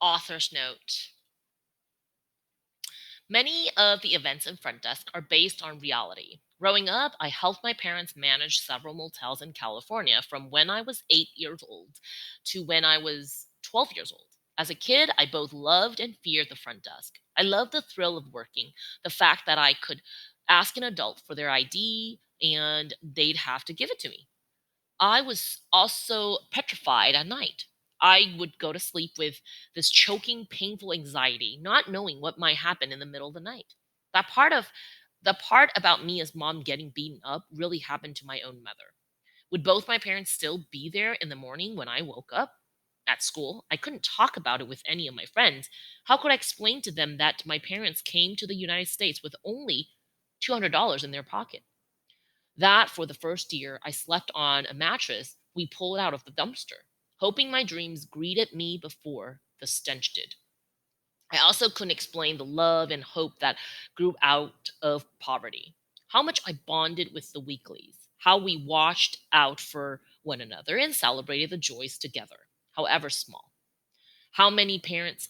Author's note. Many of the events in Front Desk are based on reality. Growing up, I helped my parents manage several motels in California from when I was 8 years old to when I was 12 years old. As a kid, I both loved and feared the front desk. I loved the thrill of working, the fact that I could ask an adult for their ID and they'd have to give it to me. I was also petrified at night. I would go to sleep with this choking, painful anxiety, not knowing what might happen in the middle of the night. That part of the part about me as mom getting beaten up really happened to my own mother. Would both my parents still be there in the morning when I woke up? At school, I couldn't talk about it with any of my friends. How could I explain to them that my parents came to the United States with only $200 in their pocket? That for the first year, I slept on a mattress we pulled out of the dumpster, hoping my dreams greeted me before the stench did. I also couldn't explain the love and hope that grew out of poverty. How much I bonded with the weeklies, how we watched out for one another and celebrated the joys together, however small. How my parents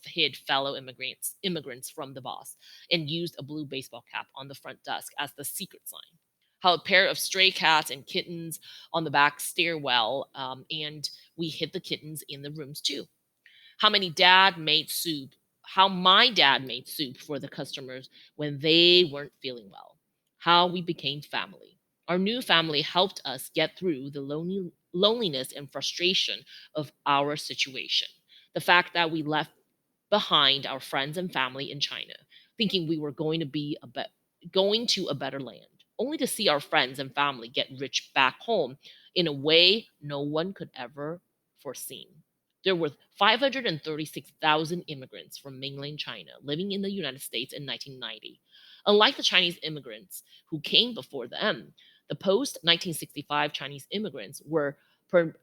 hid fellow immigrants from the boss and used a blue baseball cap on the front desk as the secret sign. How a pair of stray cats and kittens on the back stairwell, and we hid the kittens in the rooms too. How my dad made soup for the customers when they weren't feeling well. How we became family. Our new family helped us get through the loneliness and frustration of our situation. The fact that we left behind our friends and family in China, thinking we were going to a better land, only to see our friends and family get rich back home in a way no one could ever foreseen. There were 536,000 immigrants from mainland China living in the United States in 1990. Unlike the Chinese immigrants who came before them, the post 1965 Chinese immigrants were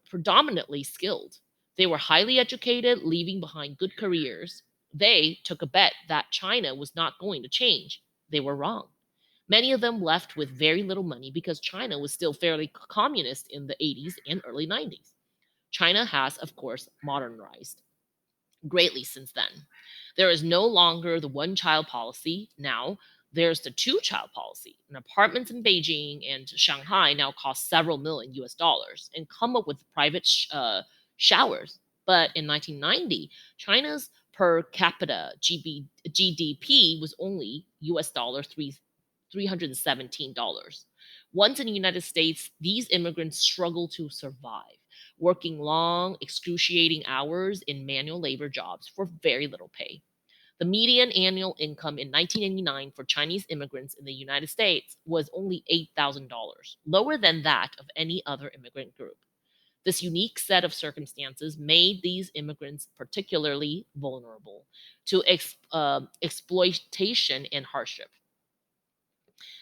predominantly skilled. They were highly educated, leaving behind good careers. They took a bet that China was not going to change. They were wrong. Many of them left with very little money because China was still fairly communist in the 80s and early 90s. China has, of course, modernized greatly since then. There is no longer the one child policy. Now there's the two child policy. And apartments in Beijing and Shanghai now cost several million US dollars and come up with private showers. But in 1990, China's per capita GDP was only US dollar $317. Once in the United States, these immigrants struggle to survive, working long, excruciating hours in manual labor jobs for very little pay. The median annual income in 1989 for Chinese immigrants in the United States was only $8,000, lower than that of any other immigrant group. This unique set of circumstances made these immigrants particularly vulnerable to exploitation and hardship.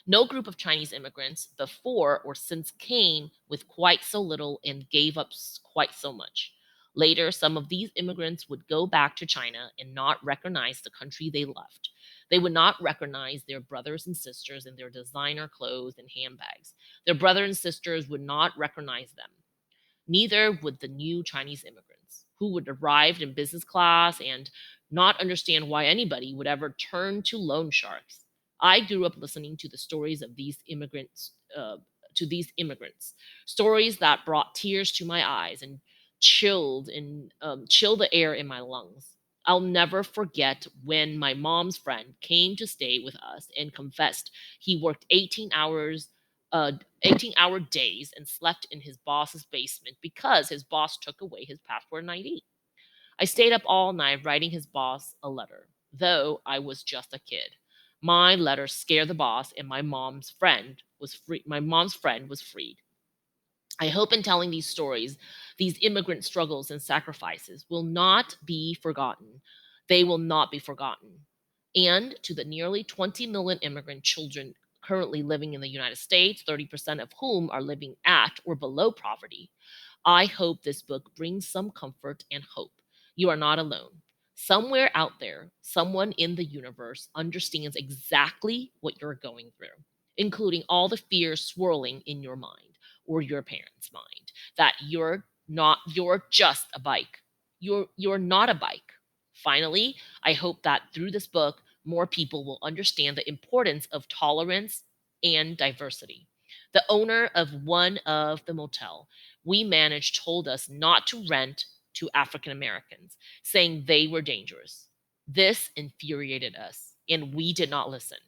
No group of Chinese immigrants before or since came with quite so little and gave up quite so much. Later, some of these immigrants would go back to China and not recognize the country they left. They would not recognize their brothers and sisters in their designer clothes and handbags. Their brothers and sisters would not recognize them. Neither would the new Chinese immigrants, who would arrive in business class and not understand why anybody would ever turn to loan sharks. I grew up listening to the stories of these immigrants, stories that brought tears to my eyes and chill the air in my lungs. I'll never forget when my mom's friend came to stay with us and confessed he worked 18-hour days and slept in his boss's basement because his boss took away his passport and ID. I stayed up all night writing his boss a letter, though I was just a kid. My letter scared the boss, and my mom's friend was freed. I hope in telling these stories, these immigrant struggles and sacrifices will not be forgotten. They will not be forgotten. And to the nearly 20 million immigrant children currently living in the United States, 30% of whom are living at or below poverty, I hope this book brings some comfort and hope. You are not alone. Somewhere out there, someone in the universe understands exactly what you're going through, including all the fears swirling in your mind or your parents' mind that you're just a bike. you're not a bike. Finally, I hope that through this book, more people will understand the importance of tolerance and diversity. The owner of one of the motel we managed told us not to rent to African Americans, saying they were dangerous. This infuriated us, and we did not listen.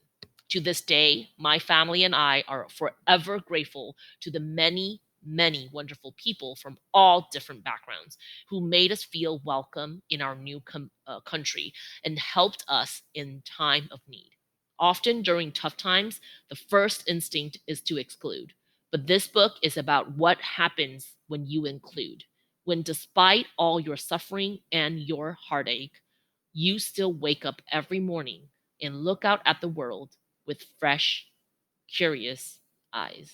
To this day, my family and I are forever grateful to the many, many wonderful people from all different backgrounds who made us feel welcome in our new country and helped us in time of need. Often during tough times, the first instinct is to exclude. But this book is about what happens when you include. When, despite all your suffering and your heartache, you still wake up every morning and look out at the world with fresh, curious eyes.